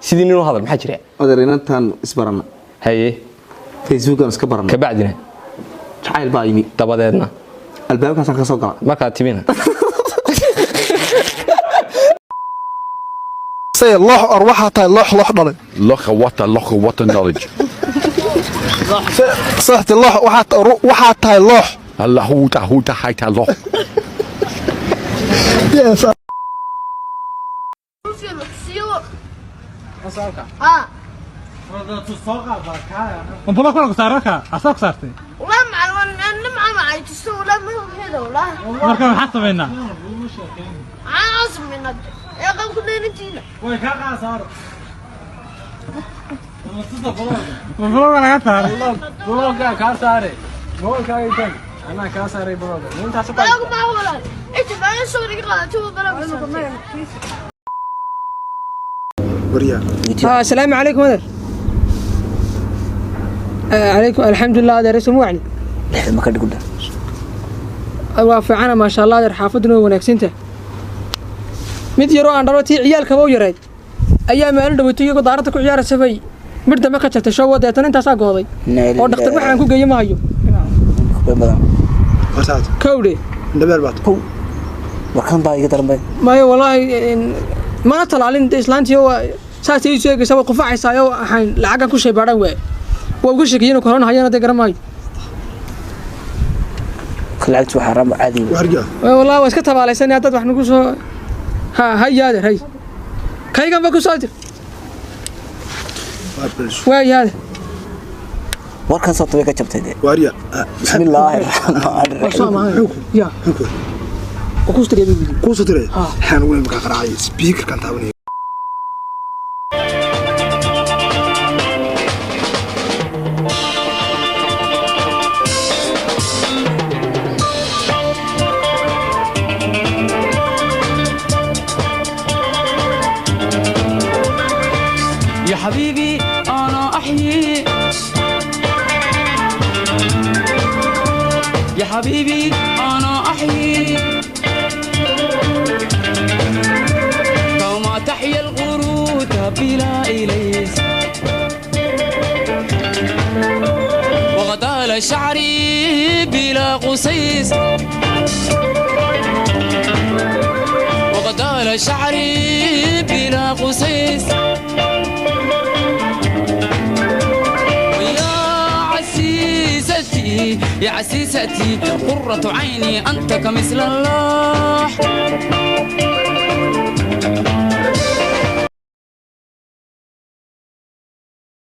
sidii nin u hadal maxaa jira adeerinantan isbarana haye Facebook iska barana ka bacdina jacayl baa yimi dabadeedna albaabkaas ka soo gala marka timina say الله أروحها تاي الله ضل لوح what knowledge صحت الله وحات تاي الله الله هو حيت الله انت ما كنت صارك اساق صارتي والله انا مع عايز ولا ما هو كذا والله مركب حسب هنا عاصم من يا قوم كلنا نجينا وي كا صار والله انا قاعد والله كا صاري والله كا يتن انا كا صاري والله انت حسب ما والله انت ما صوري قاعد شوف بلا وريا السلام عليكم مدر عليكم الحمد لله هذا رسم وعني ما كنت قلت وافعنا ما شاء الله هذا حافظنا ونكسنته mid yaro aan dhalootii ciyaalka baa u yaray ayaa maalin dhaweytay iyagu daarada ku ciyaar sabay midda ma ka jartay show wadeetan intaas aa gooday oo dhakhtar waxaan ku geeyay ma hayo kowde dabeel baad warkan baa iga darmay maayo wallahi ma talaalin islaantii oo saasay soo eegaysaa qof facaysaa oo waxaan lacag ku sheebaadhan way waa ugu shaqeeyeen corona hayana de garamay lacagtu waxa ram caadi wallahi waa iska tabaalaysan dad wax nagu soo هيا هذا هي كاي كان بكو صادر واي هذا warkan sabtay ka jabtay wariya bismillaahir rahmaanir rahiim ya ku soo tirey waxaan weyn ka qaraacay speaker kan taabanay حبيبي أنا أحيي يا حبيبي أنا أحيي كما تحيا القرود بلا إليس وغدال شعري بلا قصيص وغدال شعري بلا قصيص يا عسيستي قرة عيني أنت كمثل الله